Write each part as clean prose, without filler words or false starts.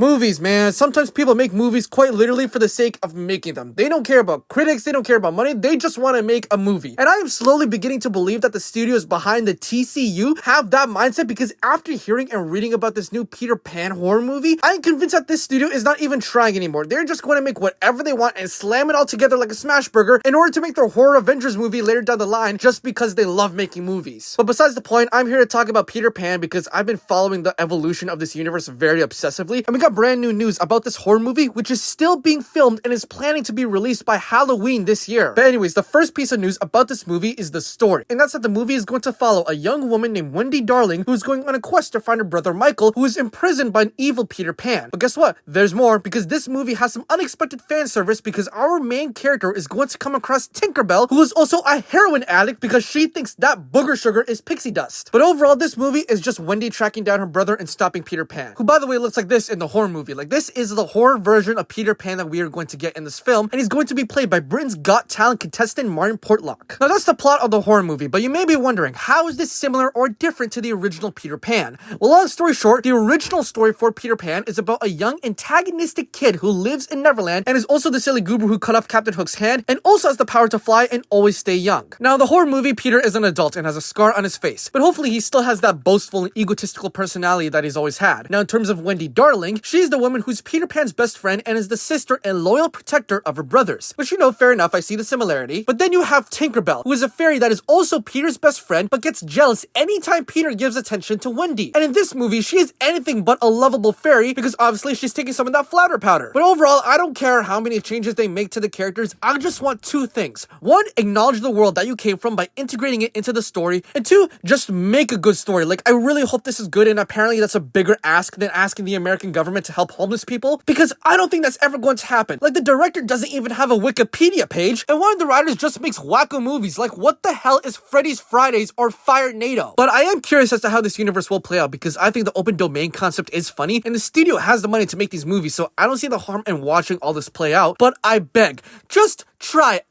Movies, man. Sometimes people make movies quite literally for the sake of making them. They don't care about critics, they don't care about money, they just want to make a movie. And I am slowly beginning to believe that the studios behind the TCU have that mindset, because after hearing and reading about this new Peter Pan horror movie, I am convinced that this studio is not even trying anymore. They're just going to make whatever they want and slam it all together like a smash burger in order to make their horror Avengers movie later down the line, just because they love making movies. But besides the point, I'm here to talk about Peter Pan because I've been following the evolution of this universe very obsessively, and we got brand new news about this horror movie, which is still being filmed and is planning to be released by Halloween this year. But anyways, the first piece of news about this movie is the story, and that's that the movie is going to follow a young woman named Wendy Darling who's going on a quest to find her brother Michael, who is imprisoned by an evil Peter Pan. But guess what? There's more, because this movie has some unexpected fan service, because our main character is going to come across Tinkerbell, who is also a heroin addict because she thinks that booger sugar is pixie dust. But overall, this movie is just Wendy tracking down her brother and stopping Peter Pan, who by the way looks like this in the horror movie. Like, this is the horror version of Peter Pan that we are going to get in this film, and he's going to be played by Britain's Got Talent contestant Martin Portlock. Now that's the plot of the horror movie, but you may be wondering, how is this similar or different to the original Peter Pan? Well, long story short, the original story for Peter Pan is about a young antagonistic kid who lives in Neverland and is also the silly goober who cut off Captain Hook's hand and also has the power to fly and always stay young. Now, the horror movie, Peter is an adult and has a scar on his face, but hopefully he still has that boastful and egotistical personality that he's always had. Now, in terms of Wendy Darling, she's the woman who's Peter Pan's best friend and is the sister and loyal protector of her brothers, which, you know, fair enough, I see the similarity. But then you have Tinkerbell, who is a fairy that is also Peter's best friend but gets jealous anytime Peter gives attention to Wendy. And in this movie, she is anything but a lovable fairy, because obviously she's taking some of that flounder powder. But overall, I don't care how many changes they make to the characters, I just want two things. One, acknowledge the world that you came from by integrating it into the story, and two, just make a good story. Like, I really hope this is good, and apparently that's a bigger ask than asking the American government to help homeless people, because I don't think that's ever going to happen. Like, the director doesn't even have a Wikipedia page, and one of the writers just makes wacko movies. Like, what the hell is Freddy's Fridays or Fire NATO? But I am curious as to how this universe will play out, because I think the open domain concept is funny, and the studio has the money to make these movies, so I don't see the harm in watching all this play out. But I beg, just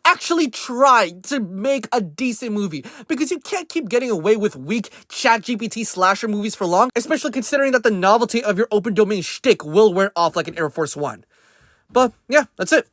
actually try to make a decent movie, because you can't keep getting away with weak ChatGPT slasher movies for long, especially considering that the novelty of your open domain shtick will wear off like an Air Force One. But yeah, that's it.